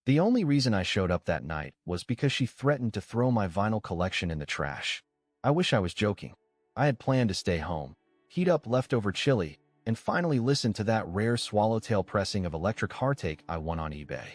The only reason I showed up that night was because she threatened to throw my vinyl collection in the trash. I wish I was joking. I had planned to stay home, heat up leftover chili, and finally listen to that rare swallowtail pressing of Electric Heartache I won on eBay.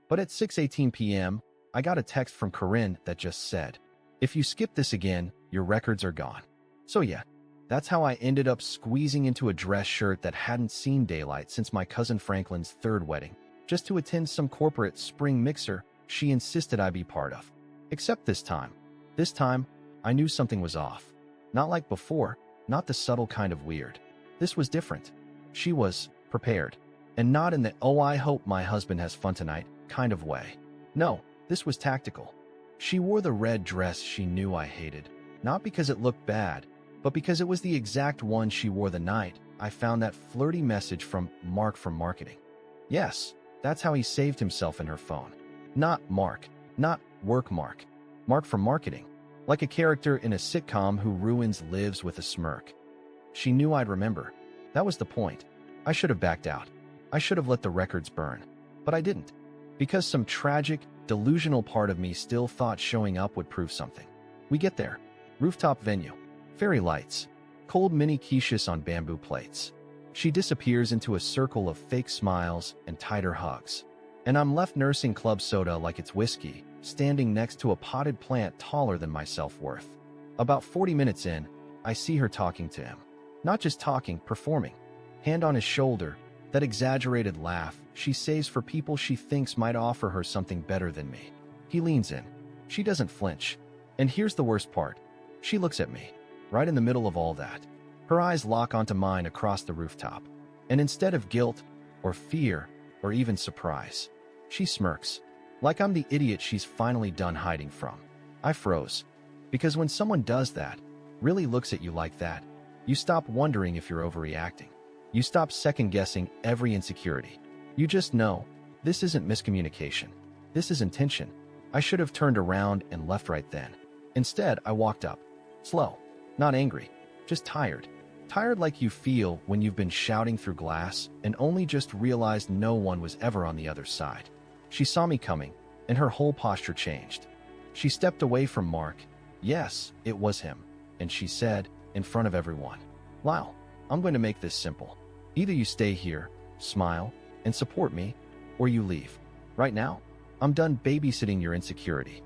But at 6:18 p.m., I got a text from Corinne that just said, "If you skip this again, your records are gone." So yeah, that's how I ended up squeezing into a dress shirt that hadn't seen daylight since my cousin Franklin's third wedding, just to attend some corporate spring mixer she insisted I be part of. Except this time, I knew something was off. Not like before, not the subtle kind of weird. This was different. She was prepared, and not in the "oh, I hope my husband has fun tonight" kind of way. No, this was tactical. She wore the red dress she knew I hated, not because it looked bad, but because it was the exact one she wore the night I found that flirty message from Mark from marketing. Yes, that's how he saved himself in her phone. Not Mark, not work Mark. Mark from marketing. Like a character in a sitcom who ruins lives with a smirk. She knew I'd remember. That was the point. I should have backed out. I should have let the records burn. But I didn't. Because some tragic, delusional part of me still thought showing up would prove something. We get there. Rooftop venue. Fairy lights. Cold mini quiches on bamboo plates. She disappears into a circle of fake smiles and tighter hugs. And I'm left nursing club soda like it's whiskey, standing next to a potted plant taller than my self-worth. About 40 minutes in, I see her talking to him. Not just talking, performing. Hand on his shoulder, that exaggerated laugh she saves for people she thinks might offer her something better than me. He leans in. She doesn't flinch. And here's the worst part. She looks at me, right in the middle of all that. Her eyes lock onto mine across the rooftop. And instead of guilt, or fear, or even surprise, she smirks. Like I'm the idiot she's finally done hiding from. I froze. Because when someone does that, really looks at you like that, you stop wondering if you're overreacting. You stop second-guessing every insecurity. You just know, this isn't miscommunication. This is intention. I should have turned around and left right then. Instead, I walked up. Slow. Not angry. Just tired. Tired like you feel when you've been shouting through glass and only just realized no one was ever on the other side. She saw me coming, and her whole posture changed. She stepped away from Mark. Yes, it was him. And she said, in front of everyone, "Lyle, I'm going to make this simple. Either you stay here, smile, and support me, or you leave. Right now, I'm done babysitting your insecurity."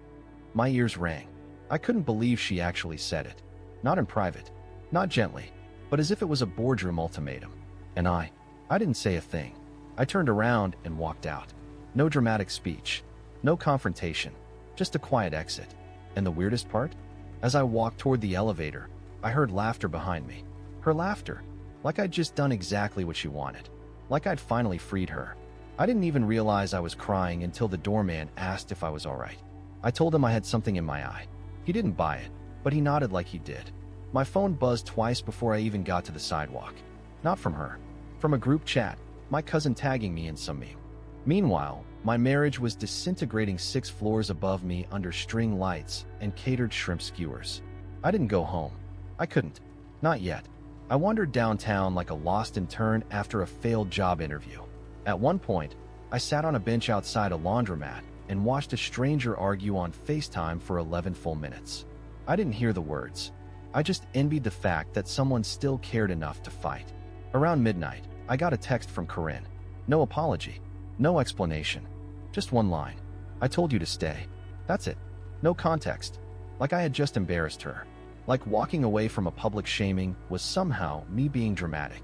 My ears rang. I couldn't believe she actually said it. Not in private, not gently, but as if it was a boardroom ultimatum. And I didn't say a thing. I turned around and walked out. No dramatic speech, no confrontation, just a quiet exit. And the weirdest part? As I walked toward the elevator, I heard laughter behind me. Her laughter, like I'd just done exactly what she wanted. Like I'd finally freed her. I didn't even realize I was crying until the doorman asked if I was all right. I told him I had something in my eye. He didn't buy it, but he nodded like he did. My phone buzzed twice before I even got to the sidewalk. Not from her. From a group chat, my cousin tagging me in some meme. Meanwhile, my marriage was disintegrating 6 floors above me under string lights and catered shrimp skewers. I didn't go home. I couldn't. Not yet. I wandered downtown like a lost intern after a failed job interview. At one point, I sat on a bench outside a laundromat and watched a stranger argue on FaceTime for 11 full minutes. I didn't hear the words. I just envied the fact that someone still cared enough to fight. Around midnight, I got a text from Corinne. No apology. No explanation. Just one line. "I told you to stay." That's it. No context. Like I had just embarrassed her. Like walking away from a public shaming was somehow me being dramatic.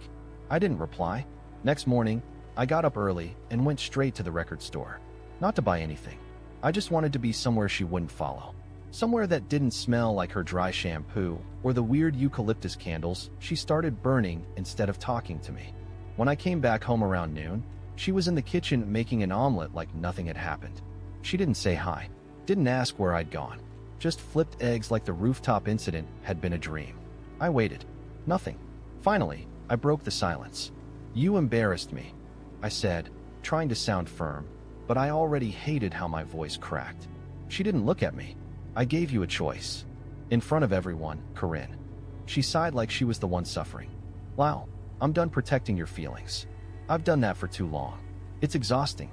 I didn't reply. Next morning, I got up early and went straight to the record store. Not to buy anything. I just wanted to be somewhere she wouldn't follow. Somewhere that didn't smell like her dry shampoo or the weird eucalyptus candles she started burning instead of talking to me. When I came back home around noon, she was in the kitchen making an omelet like nothing had happened. She didn't say hi, didn't ask where I'd gone, just flipped eggs like the rooftop incident had been a dream. I waited. Nothing. Finally, I broke the silence. "You embarrassed me," I said, trying to sound firm, but I already hated how my voice cracked. She didn't look at me. "I gave you a choice." In front of everyone, Corinne. She sighed like she was the one suffering. "Lyle, I'm done protecting your feelings. I've done that for too long. It's exhausting."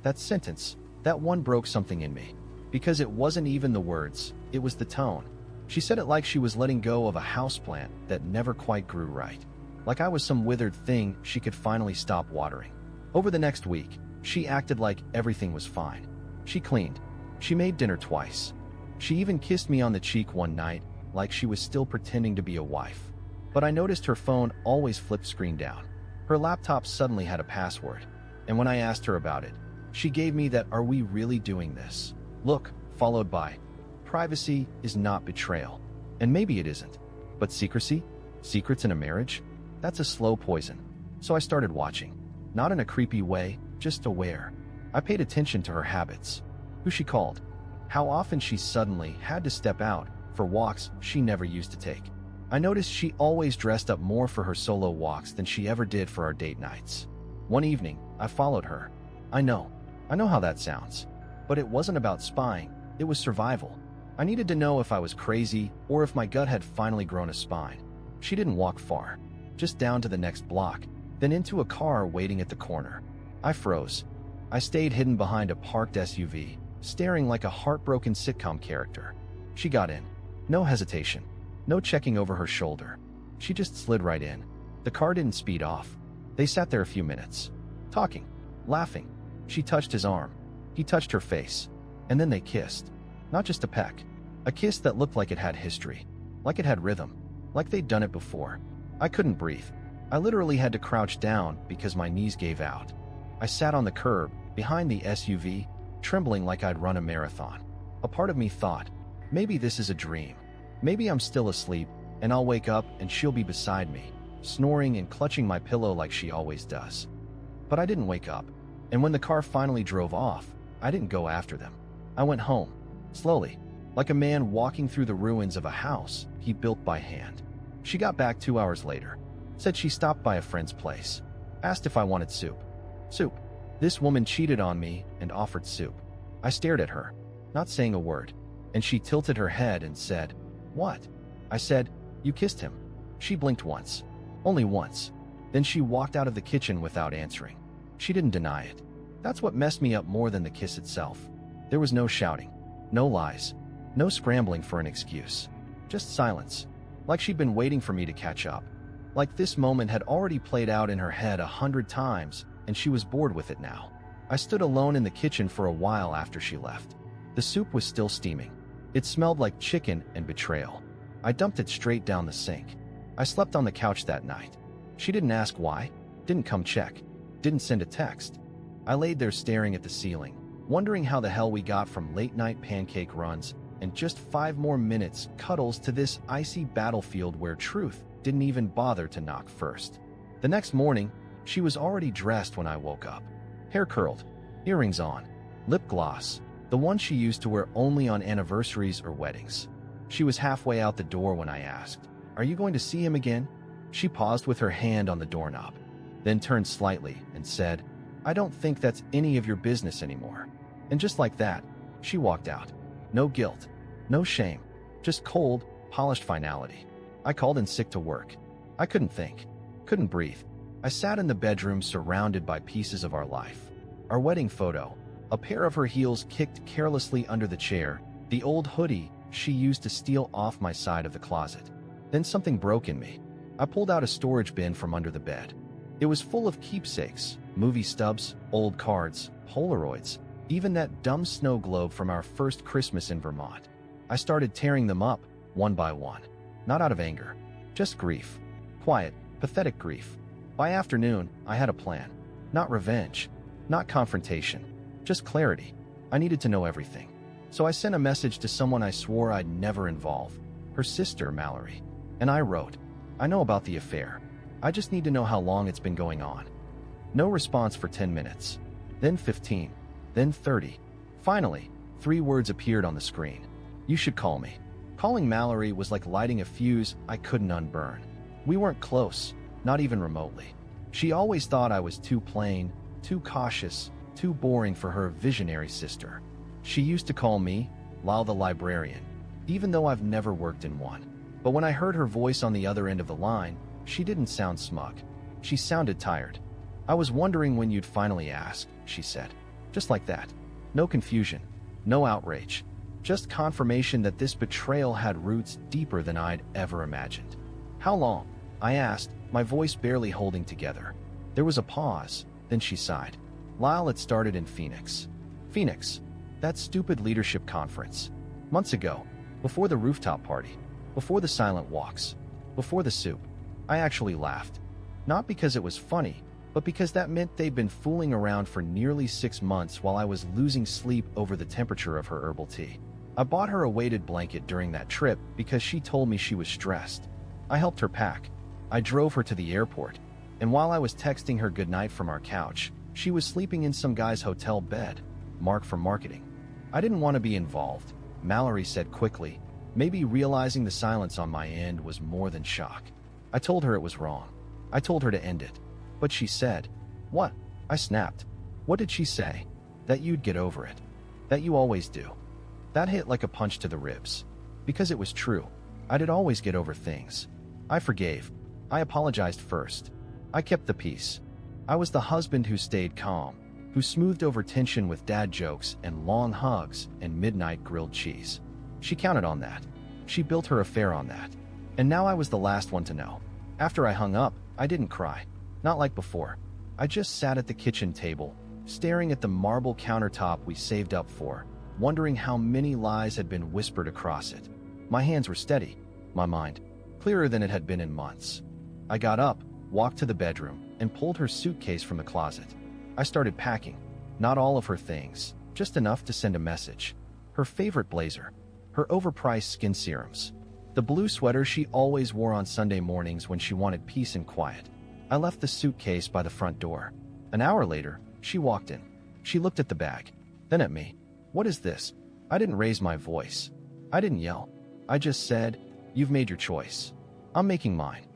That sentence, That one broke something in me. Because it wasn't even the words, it was the tone. She said it like she was letting go of a houseplant that never quite grew right. Like I was some withered thing she could finally stop watering. Over the next week, she acted like everything was fine. She cleaned. She made dinner twice. She even kissed me on the cheek one night, like she was still pretending to be a wife. But I noticed her phone always flipped screen down. Her laptop suddenly had a password. And when I asked her about it, she gave me that "Are we really doing this?" look, followed by, "Privacy is not betrayal." And maybe it isn't. But secrecy? Secrets in a marriage? That's a slow poison. So I started watching. Not in a creepy way, just aware. I paid attention to her habits. Who she called. How often she suddenly had to step out for walks she never used to take. I noticed she always dressed up more for her solo walks than she ever did for our date nights. One evening, I followed her. I know how that sounds. But it wasn't about spying, it was survival. I needed to know if I was crazy or if my gut had finally grown a spine. She didn't walk far, just down to the next block, then into a car waiting at the corner. I froze. I stayed hidden behind a parked SUV, staring like a heartbroken sitcom character. She got in. No hesitation. No checking over her shoulder. She just slid right in. The car didn't speed off. They sat there a few minutes, talking, laughing. She touched his arm. He touched her face. And then they kissed. Not just a peck. A kiss that looked like it had history. Like it had rhythm. Like they'd done it before. I couldn't breathe. I literally had to crouch down because my knees gave out. I sat on the curb, behind the SUV, trembling like I'd run a marathon. A part of me thought, maybe this is a dream. Maybe I'm still asleep, and I'll wake up and she'll be beside me, snoring and clutching my pillow like she always does. But I didn't wake up, and when the car finally drove off, I didn't go after them. I went home, slowly, like a man walking through the ruins of a house he built by hand. She got back 2 hours later, said she stopped by a friend's place, asked if I wanted soup. Soup. This woman cheated on me and offered soup. I stared at her, not saying a word, and she tilted her head and said, "What?" I said, "You kissed him." She blinked once. Only once. Then she walked out of the kitchen without answering. She didn't deny it. That's what messed me up more than the kiss itself. There was no shouting, no lies, no scrambling for an excuse. Just silence. Like she'd been waiting for me to catch up. Like this moment had already played out in her head 100 times, and she was bored with it now. I stood alone in the kitchen for a while after she left. The soup was still steaming. It smelled like chicken and betrayal. I dumped it straight down the sink. I slept on the couch that night. She didn't ask why, didn't come check, didn't send a text. I laid there staring at the ceiling, wondering how the hell we got from late-night pancake runs and just 5 more minutes cuddles to this icy battlefield where truth didn't even bother to knock first. The next morning, she was already dressed when I woke up. Hair curled, earrings on, lip gloss, the one she used to wear only on anniversaries or weddings. She was halfway out the door when I asked, "Are you going to see him again?" She paused with her hand on the doorknob, then turned slightly and said, "I don't think that's any of your business anymore." And just like that, she walked out. No guilt, no shame, just cold, polished finality. I called in sick to work. I couldn't think, couldn't breathe. I sat in the bedroom surrounded by pieces of our life. Our wedding photo, a pair of her heels kicked carelessly under the chair, the old hoodie she used to steal off my side of the closet. Then something broke in me. I pulled out a storage bin from under the bed. It was full of keepsakes, movie stubs, old cards, Polaroids, even that dumb snow globe from our first Christmas in Vermont. I started tearing them up, one by one. Not out of anger, just grief. Quiet, pathetic grief. By afternoon, I had a plan. Not revenge, not confrontation, just clarity. I needed to know everything. So I sent a message to someone I swore I'd never involve, her sister, Mallory. And I wrote, "I know about the affair. I just need to know how long it's been going on." No response for 10 minutes. Then 15. Then 30. Finally, 3 words appeared on the screen. "You should call me." Calling Mallory was like lighting a fuse I couldn't unburn. We weren't close, not even remotely. She always thought I was too plain, too cautious, too boring for her visionary sister. She used to call me Lyle the librarian, even though I've never worked in one. But when I heard her voice on the other end of the line, she didn't sound smug. She sounded tired. "I was wondering when you'd finally ask," she said. Just like that. No confusion, no outrage, just confirmation that this betrayal had roots deeper than I'd ever imagined. How long? I asked, my voice barely holding together. There was a pause, then she sighed. Lyle, it started in Phoenix. Phoenix, that stupid leadership conference. Months ago, before the rooftop party, before the silent walks, before the soup. I actually laughed. Not because it was funny, but because that meant they'd been fooling around for nearly 6 months while I was losing sleep over the temperature of her herbal tea. I bought her a weighted blanket during that trip because she told me she was stressed. I helped her pack. I drove her to the airport, and while I was texting her goodnight from our couch, she was sleeping in some guy's hotel bed, marked for marketing. I didn't want to be involved, Mallory said quickly, maybe realizing the silence on my end was more than shock. I told her it was wrong. I told her to end it. But she said, "What?" I snapped. "What did she say?" "That you'd get over it. That you always do." That hit like a punch to the ribs. Because it was true. I did always get over things. I forgave. I apologized first. I kept the peace. I was the husband who stayed calm, who smoothed over tension with dad jokes and long hugs and midnight grilled cheese. She counted on that. She built her affair on that. And now I was the last one to know. After I hung up, I didn't cry. Not like before. I just sat at the kitchen table, staring at the marble countertop we saved up for, wondering how many lies had been whispered across it. My hands were steady, my mind clearer than it had been in months. I got up, walked to the bedroom, and pulled her suitcase from the closet. I started packing. Not all of her things, just enough to send a message. Her favorite blazer, her overpriced skin serums, the blue sweater she always wore on Sunday mornings when she wanted peace and quiet. I left the suitcase by the front door. An hour later, she walked in. She looked at the bag, then at me. "What is this?" I didn't raise my voice. I didn't yell. I just said, "You've made your choice. I'm making mine."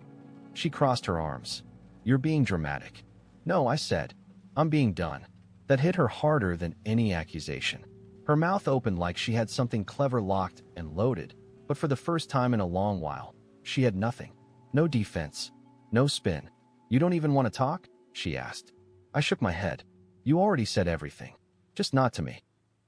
She crossed her arms. "You're being dramatic." "No," I said. "I'm being done." That hit her harder than any accusation. Her mouth opened like she had something clever locked and loaded, but for the first time in a long while, she had nothing. No defense. No spin. "You don't even want to talk?" she asked. I shook my head. "You already said everything. Just not to me."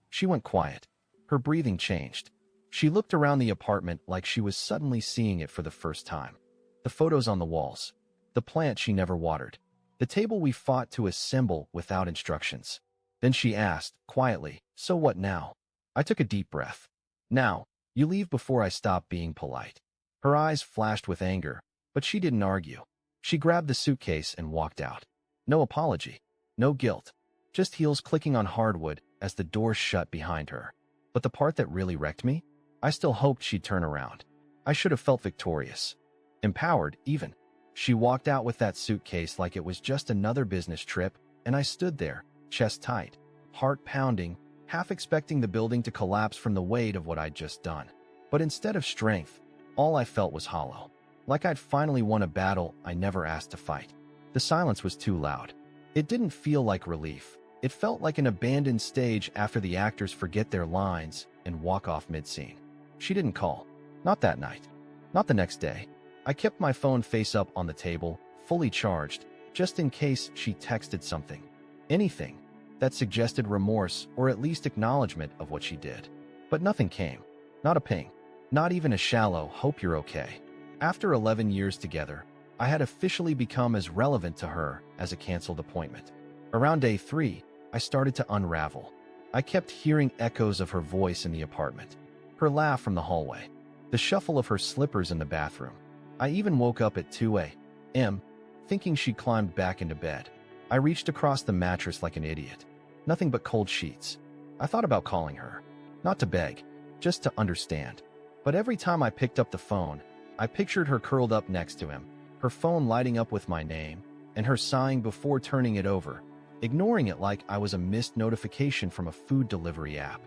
She went quiet. Her breathing changed. She looked around the apartment like she was suddenly seeing it for the first time. The photos on the walls. The plant she never watered. The table we fought to assemble without instructions. Then she asked, quietly, "So what now?" I took a deep breath. "Now, you leave before I stop being polite." Her eyes flashed with anger, but she didn't argue. She grabbed the suitcase and walked out. No apology. No guilt. Just heels clicking on hardwood as the door shut behind her. But the part that really wrecked me? I still hoped she'd turn around. I should have felt victorious. Empowered, even. She walked out with that suitcase like it was just another business trip, and I stood there, chest tight, heart pounding, half expecting the building to collapse from the weight of what I'd just done. But instead of strength, all I felt was hollow. Like I'd finally won a battle I never asked to fight. The silence was too loud. It didn't feel like relief. It felt like an abandoned stage after the actors forget their lines and walk off mid-scene. She didn't call. Not that night. Not the next day. I kept my phone face up on the table, fully charged, just in case she texted something. Anything that suggested remorse or at least acknowledgement of what she did. But nothing came. Not a ping. Not even a shallow, "Hope you're okay." After 11 years together, I had officially become as relevant to her as a canceled appointment. Around day 3, I started to unravel. I kept hearing echoes of her voice in the apartment, her laugh from the hallway, the shuffle of her slippers in the bathroom. I even woke up at 2 a.m., thinking she'd climbed back into bed. I reached across the mattress like an idiot. Nothing but cold sheets. I thought about calling her. Not to beg, just to understand. But every time I picked up the phone, I pictured her curled up next to him, her phone lighting up with my name, and her sighing before turning it over, ignoring it like I was a missed notification from a food delivery app.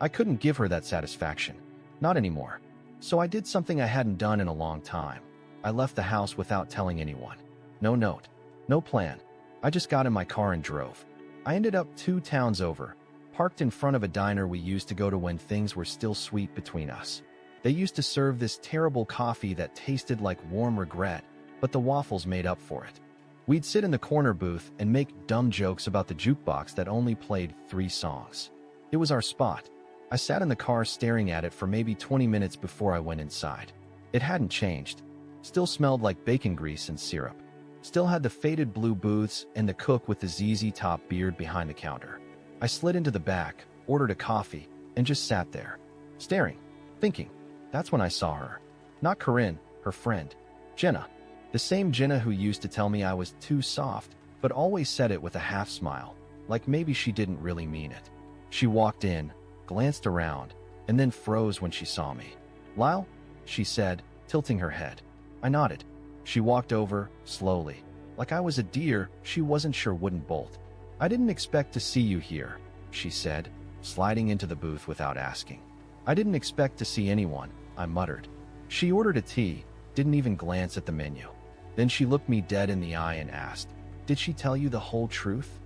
I couldn't give her that satisfaction. Not anymore. So I did something I hadn't done in a long time. I left the house without telling anyone. No note. No plan. I just got in my car and drove. I ended up 2 towns over, parked in front of a diner we used to go to when things were still sweet between us. They used to serve this terrible coffee that tasted like warm regret, but the waffles made up for it. We'd sit in the corner booth and make dumb jokes about the jukebox that only played 3 songs. It was our spot. I sat in the car staring at it for maybe 20 minutes before I went inside. It hadn't changed. Still smelled like bacon grease and syrup. Still had the faded blue booths and the cook with the ZZ Top beard behind the counter. I slid into the back, ordered a coffee, and just sat there, staring, thinking. That's when I saw her. Not Corinne, her friend. Jenna. The same Jenna who used to tell me I was too soft, but always said it with a half smile, like maybe she didn't really mean it. She walked in, glanced around, and then froze when she saw me. "Lyle?" she said, tilting her head. I nodded. She walked over, slowly, like I was a deer she wasn't sure wouldn't bolt. "I didn't expect to see you here," she said, sliding into the booth without asking. "I didn't expect to see anyone," I muttered. She ordered a tea, didn't even glance at the menu. Then she looked me dead in the eye and asked, "Did she tell you the whole truth?"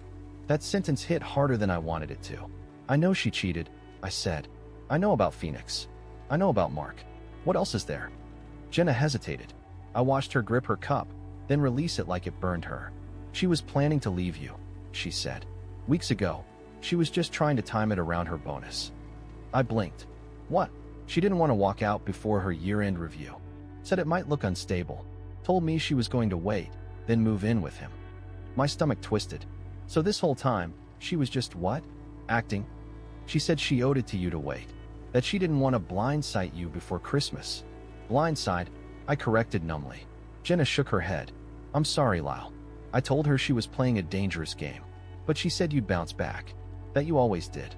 That sentence hit harder than I wanted it to. "I know she cheated," I said. "I know about Phoenix. I know about Mark. What else is there?" Jenna hesitated. I watched her grip her cup, then release it like it burned her. "She was planning to leave you," she said. "Weeks ago. She was just trying to time it around her bonus." I blinked. "What?" "She didn't want to walk out before her year-end review. Said it might look unstable. Told me she was going to wait, then move in with him." My stomach twisted. "So this whole time, she was just what? Acting?" "She said she owed it to you to wait. That she didn't want to blindside you before Christmas." "Blindside?" I corrected numbly. Jenna shook her head. "I'm sorry, Lyle. I told her she was playing a dangerous game. But she said you'd bounce back. That you always did."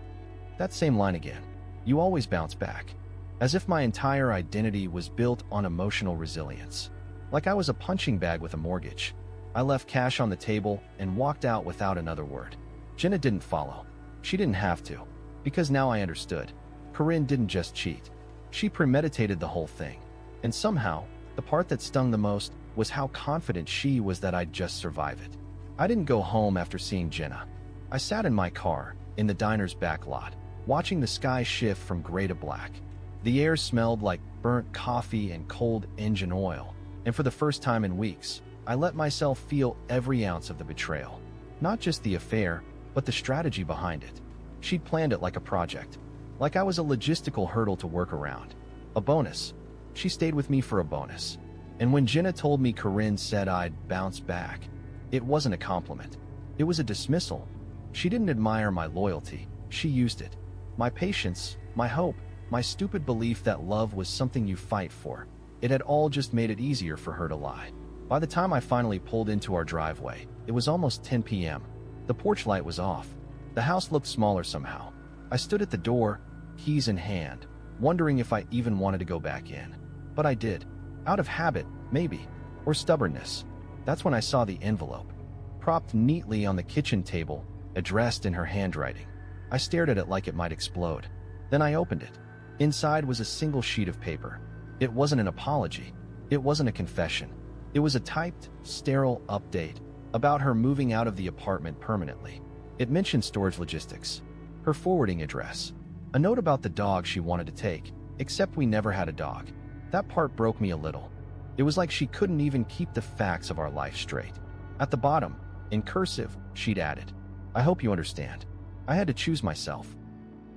That same line again. "You always bounce back." As if my entire identity was built on emotional resilience. Like I was a punching bag with a mortgage. I left cash on the table and walked out without another word. Jenna didn't follow. She didn't have to. Because now I understood. Corinne didn't just cheat. She premeditated the whole thing. And somehow, the part that stung the most was how confident she was that I'd just survive it. I didn't go home after seeing Jenna. I sat in my car, in the diner's back lot, watching the sky shift from gray to black. The air smelled like burnt coffee and cold engine oil, and for the first time in weeks, I let myself feel every ounce of the betrayal. Not just the affair, but the strategy behind it. She'd planned it like a project, like I was a logistical hurdle to work around. A bonus. She stayed with me for a bonus. And when Jenna told me Corinne said I'd bounce back, it wasn't a compliment. It was a dismissal. She didn't admire my loyalty. She used it. My patience, my hope, my stupid belief that love was something you fight for. It had all just made it easier for her to lie. By the time I finally pulled into our driveway, it was almost 10 p.m. The porch light was off. The house looked smaller somehow. I stood at the door, keys in hand, wondering if I even wanted to go back in. But I did. Out of habit, maybe. Or stubbornness. That's when I saw the envelope. Propped neatly on the kitchen table, addressed in her handwriting. I stared at it like it might explode. Then I opened it. Inside was a single sheet of paper. It wasn't an apology. It wasn't a confession. It was a typed, sterile update about her moving out of the apartment permanently. It mentioned storage logistics, her forwarding address, a note about the dog she wanted to take, except we never had a dog. That part broke me a little. It was like she couldn't even keep the facts of our life straight. At the bottom, in cursive, she'd added, "I hope you understand. I had to choose myself."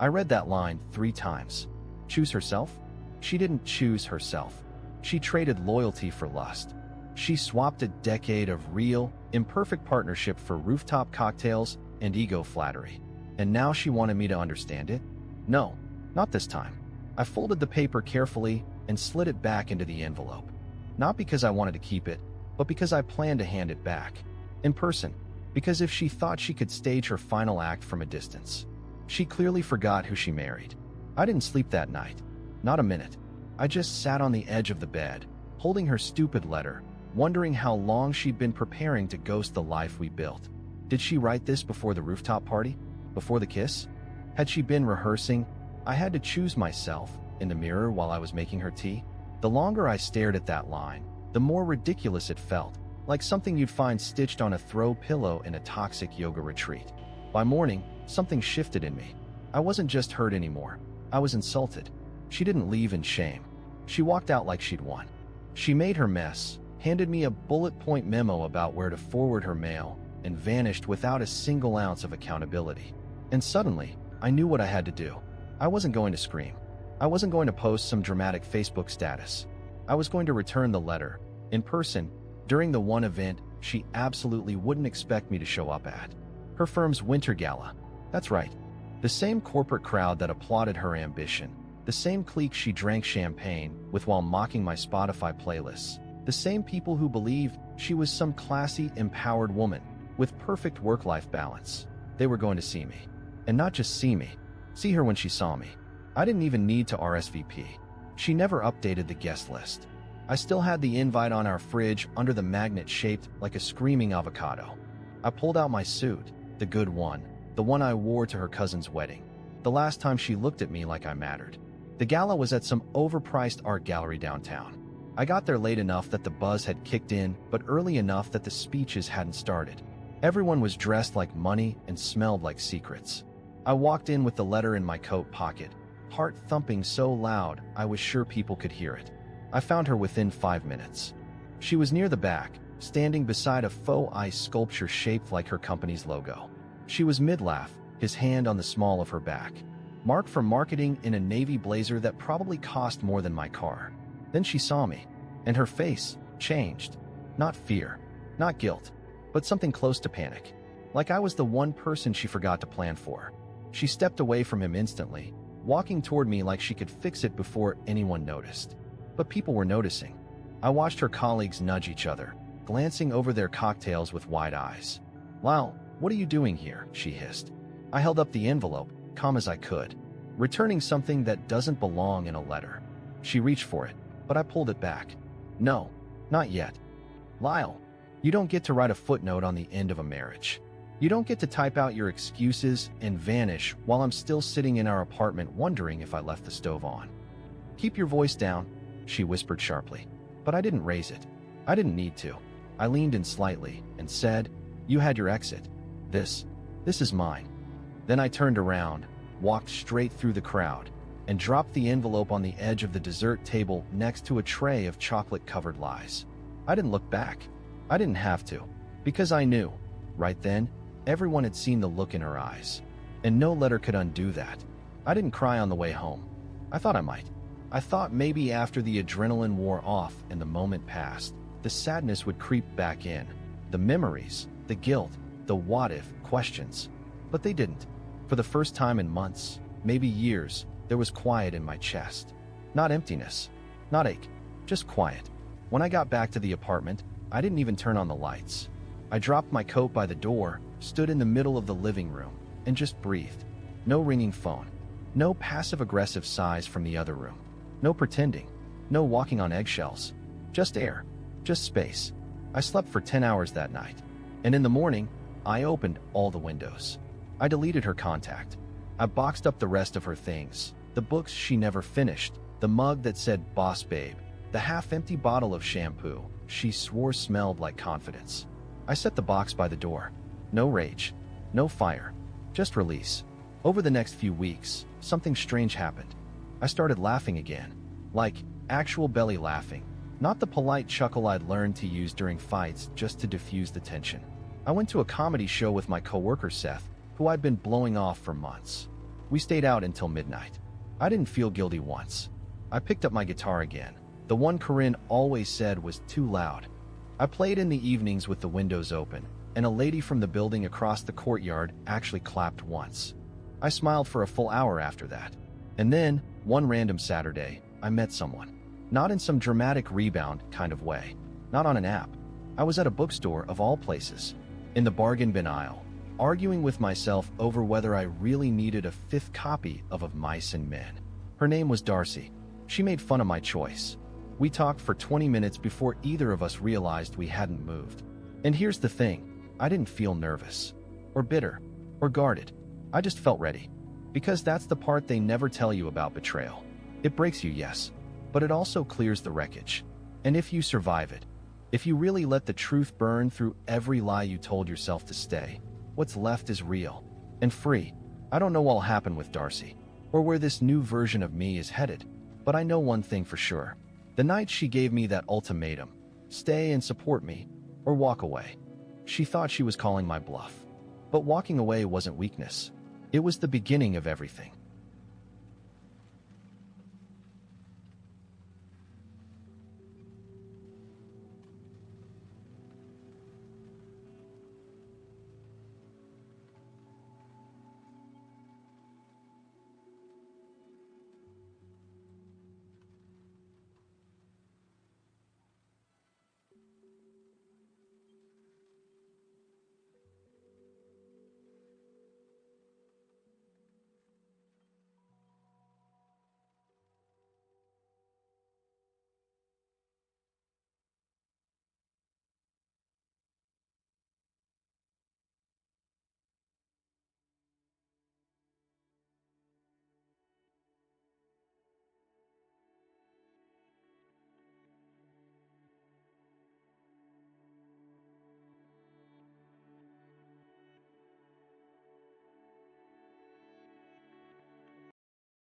I read that line 3 times. Choose herself? She didn't choose herself. She traded loyalty for lust. She swapped a decade of real, imperfect partnership for rooftop cocktails and ego flattery. And now she wanted me to understand it? No, not this time. I folded the paper carefully and slid it back into the envelope. Not because I wanted to keep it, but because I planned to hand it back. In person. Because if she thought she could stage her final act from a distance, she clearly forgot who she married. I didn't sleep that night. Not a minute. I just sat on the edge of the bed, holding her stupid letter, wondering how long she'd been preparing to ghost the life we built. Did she write this before the rooftop party? Before the kiss? Had she been rehearsing? I had to choose myself in the mirror while I was making her tea. The longer I stared at that line, the more ridiculous it felt, like something you'd find stitched on a throw pillow in a toxic yoga retreat. By morning, something shifted in me. I wasn't just hurt anymore. I was insulted. She didn't leave in shame. She walked out like she'd won. She made her mess, handed me a bullet point memo about where to forward her mail, and vanished without a single ounce of accountability. And suddenly, I knew what I had to do. I wasn't going to scream. I wasn't going to post some dramatic Facebook status. I was going to return the letter, in person, during the one event she absolutely wouldn't expect me to show up at. Her firm's Winter Gala. That's right. The same corporate crowd that applauded her ambition. The same clique she drank champagne with while mocking my Spotify playlists. The same people who believed she was some classy, empowered woman with perfect work-life balance. They were going to see me. And not just see me. See her when she saw me. I didn't even need to RSVP. She never updated the guest list. I still had the invite on our fridge under the magnet shaped like a screaming avocado. I pulled out my suit, the good one, the one I wore to her cousin's wedding, the last time she looked at me like I mattered. The gala was at some overpriced art gallery downtown. I got there late enough that the buzz had kicked in, but early enough that the speeches hadn't started. Everyone was dressed like money and smelled like secrets. I walked in with the letter in my coat pocket, heart thumping so loud I was sure people could hear it. I found her within 5 minutes. She was near the back, standing beside a faux ice sculpture shaped like her company's logo. She was mid-laugh, his hand on the small of her back. Marked for marketing in a navy blazer that probably cost more than my car. Then she saw me, and her face changed. Not fear, not guilt, but something close to panic. Like I was the one person she forgot to plan for. She stepped away from him instantly, walking toward me like she could fix it before anyone noticed. But people were noticing. I watched her colleagues nudge each other, glancing over their cocktails with wide eyes. "Lyle, what are you doing here?" she hissed. I held up the envelope, calm as I could, returning something that doesn't belong in a letter. She reached for it, but I pulled it back. "No, not yet. Lyle, you don't get to write a footnote on the end of a marriage. You don't get to type out your excuses and vanish while I'm still sitting in our apartment wondering if I left the stove on." "Keep your voice down," she whispered sharply. But I didn't raise it. I didn't need to. I leaned in slightly and said, "You had your exit. This is mine." Then I turned around, walked straight through the crowd, and dropped the envelope on the edge of the dessert table next to a tray of chocolate-covered lies. I didn't look back. I didn't have to, because I knew, right then, everyone had seen the look in her eyes. And no letter could undo that. I didn't cry on the way home. I thought I might. I thought maybe after the adrenaline wore off and the moment passed, the sadness would creep back in. The memories, the guilt, the what-if questions. But they didn't. For the first time in months, maybe years, there was quiet in my chest. Not emptiness, not ache, just quiet. When I got back to the apartment, I didn't even turn on the lights. I dropped my coat by the door, stood in the middle of the living room, and just breathed. No ringing phone. No passive-aggressive sighs from the other room. No pretending. No walking on eggshells. Just air. Just space. I slept for 10 hours that night. And in the morning, I opened all the windows. I deleted her contact. I boxed up the rest of her things. The books she never finished. The mug that said "Boss Babe." The half-empty bottle of shampoo she swore smelled like confidence. I set the box by the door. No rage. No fire. Just release. Over the next few weeks, something strange happened. I started laughing again. Like, actual belly laughing. Not the polite chuckle I'd learned to use during fights just to diffuse the tension. I went to a comedy show with my coworker Seth, who I'd been blowing off for months. We stayed out until midnight. I didn't feel guilty once. I picked up my guitar again. The one Corinne always said was too loud. I played in the evenings with the windows open, and a lady from the building across the courtyard actually clapped once. I smiled for a full hour after that. And then, one random Saturday, I met someone. Not in some dramatic rebound kind of way. Not on an app. I was at a bookstore of all places, in the bargain bin aisle, arguing with myself over whether I really needed a fifth copy of Mice and Men. Her name was Darcy. She made fun of my choice. We talked for 20 minutes before either of us realized we hadn't moved. And here's the thing. I didn't feel nervous, or bitter, or guarded. I just felt ready. Because that's the part they never tell you about betrayal. It breaks you, yes, but it also clears the wreckage. And if you survive it, if you really let the truth burn through every lie you told yourself to stay, what's left is real and free. I don't know what'll happen with Darcy, or where this new version of me is headed, but I know one thing for sure. The night she gave me that ultimatum, stay and support me, or walk away, she thought she was calling my bluff. But walking away wasn't weakness. It was the beginning of everything.